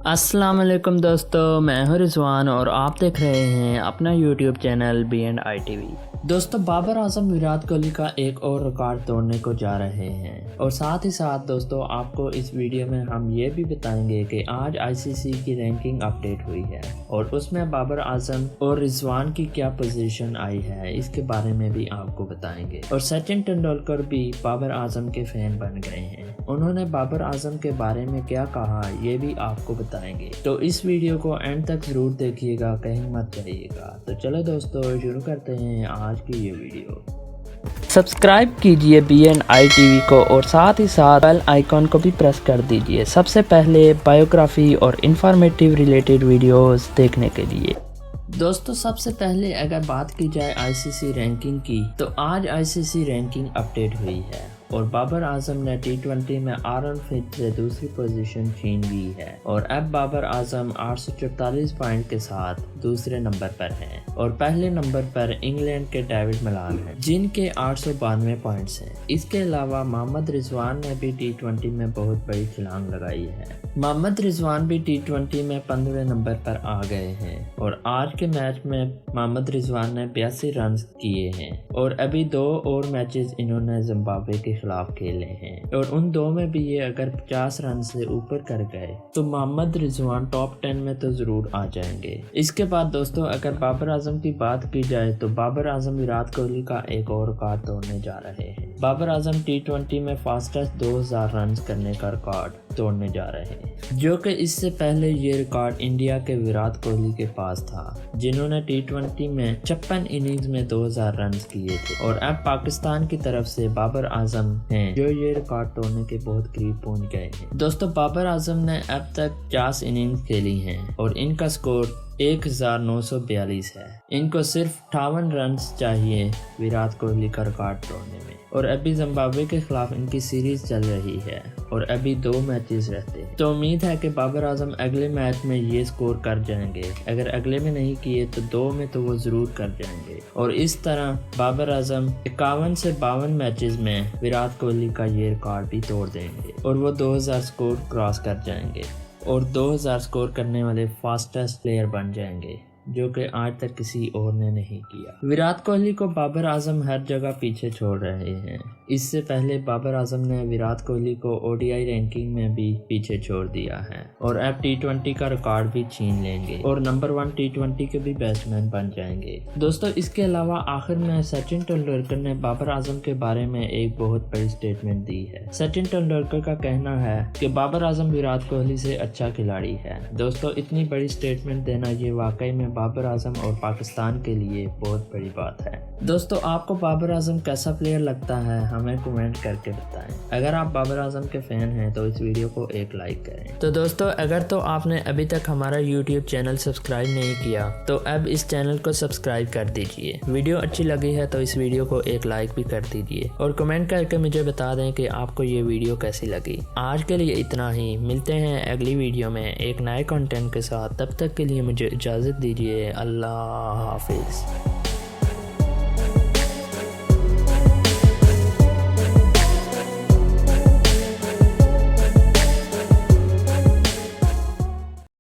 अस्सलाम वालेकुम दोस्तों, मैं हूं रिजवान और आप देख रहे हैं अपना यूट्यूब चैनल B&I TV। दोस्तों, बाबर आजम विराट कोहली का एक और रिकॉर्ड तोड़ने को जा रहे हैं और साथ ही साथ दोस्तों आपको इस वीडियो में हम ये भी बताएंगे कि आज ICC की रैंकिंग अपडेट हुई है और उसमें बाबर आजम और रिजवान की क्या पोजीशन आई है इसके बारे में भी आपको बताएंगे। और सचिन तेंदुलकर भी बाबर आजम के फैन बन गए हैं, उन्होंने बाबर आजम के बारे में क्या कहा ये भी आपको बताएंगे। तो इस वीडियो को एंड तक जरूर देखिएगा, कहीं मत जाइएगा। तो चलो दोस्तों शुरू करते हैं आज की ये वीडियो। सब्सक्राइब कीजिए B&I TV को और साथ ही साथ बेल आइकॉन को भी प्रेस कर दीजिए सबसे पहले बायोग्राफी और इंफॉर्मेटिव रिलेटेड वीडियोस देखने के लिए। दोस्तों, सबसे पहले अगर बात की जाए ICC रैंकिंग की, तो आज ICC रैंकिंग अपडेट हुई है और बाबर आजम ने T20 में आरन फिंच से दूसरी पोजीशन छीन ली है और अब बाबर आजम 844 पॉइंट के साथ दूसरे नंबर पर हैं और पहले नंबर पर इंग्लैंड के डेविड मलान हैं जिनके 892 पॉइंट्स हैं। इसके अलावा मोहम्मद रिजवान ने भी T20 में बहुत बड़ी छलांग लगाई है। मोहम्मद रिजवान भी T20 में 15वें नंबर पर आ गए हैं और आज के मैच में मोहम्मद रिजवान ने 82 रन किए हैं और अभी 2 और मैचेस इन्होंने जिम्बाब्वे के खिलाफ खेले हैं और उन 2 में भी ये अगर 50 रन से ऊपर कर गए तो मोहम्मद रिजवान टॉप 10 में तो जरूर आ जाएंगे। इसके बाद दोस्तों अगर बाबर आजम की बात की जाए तो बाबर आजम विराट कोहली का एक और रिकॉर्ड तोड़ने जा रहे हैं। बाबर आजम T20 में फास्टेस्ट 2000 रन करने का रिकॉर्ड तोड़ने जा रहे हैं, जो कि इससे पहले ये रिकॉर्ड इंडिया के विराट कोहली के पास था जिन्होंने T20 में 56 इनिंग्स में 2000 रन किए थे और अब पाकिस्तान की तरफ से बाबर आजम हैं जो ये रिकॉर्ड तोड़ने के बहुत करीब पहुंच गए हैं। दोस्तों, बाबर आजम ने अब तक 50 इनिंग्स खेली हैं और इनका स्कोर 1942 है। इनको सिर्फ 58 रन चाहिए विराट कोहली का रिकॉर्ड तोड़ने में और अभी जिम्बाब्वे के खिलाफ इनकी सीरीज चल रही है और अभी 2 मैचेस रहते हैं। तो उम्मीद है कि बाबर आजम अगले मैच में ये स्कोर कर जाएंगे, अगर अगले में नहीं किए तो 2 में तो वो जरूर कर जाएंगे और इस तरह बाबर आजम 51 से 52 मैचेस में विराट कोहली का ये रिकॉर्ड भी तोड़ देंगे और वो 2000 स्कोर क्रॉस कर जाएंगे और 2000 स्कोर करने वाले फास्टेस्ट प्लेयर बन जाएंगे, जो कि आज तक किसी और ने नहीं किया। विराट कोहली को बाबर आजम हर जगह पीछे छोड़ रहे हैं। इससे पहले बाबर आजम ने विराट कोहली को ODI रैंकिंग में भी पीछे छोड़ दिया है और अब T20 का रिकॉर्ड भी छीन लेंगे और नंबर 1 T20 के भी बैट्समैन बन जाएंगे। दोस्तों, इसके अलावा आखिर में सचिन तेंदुलकर ने बाबर आजम के बारे में एक बहुत बड़ी स्टेटमेंट दी है। सचिन तेंदुलकर का कहना है कि बाबर आजम विराट कोहली से अच्छा खिलाड़ी है। दोस्तों, इतनी बड़ी स्टेटमेंट देना ये वाकई में बाबर आजम और पाकिस्तान के लिए बहुत बड़ी बात है। दोस्तों, आपको बाबर आजम कैसा प्लेयर लगता है हमें कमेंट करके बताएं। अगर आप बाबर आजम के फैन हैं तो इस वीडियो को एक लाइक करें। तो दोस्तों, अगर तो आपने अभी तक हमारा YouTube चैनल सब्सक्राइब नहीं किया तो अब इस चैनल को सब्सक्राइब कर दीजिए। वीडियो अच्छी लगी है तो इस वीडियो को एक लाइक भी कर दीजिए और कमेंट करके मुझे बता दें कि आपको ये वीडियो कैसी लगी। आज के लिए इतना ही, मिलते हैं अगली वीडियो में एक नए कंटेंट के साथ। तब तक के लिए मुझे इजाज़त दीजिए। अल्लाह हाफिज़।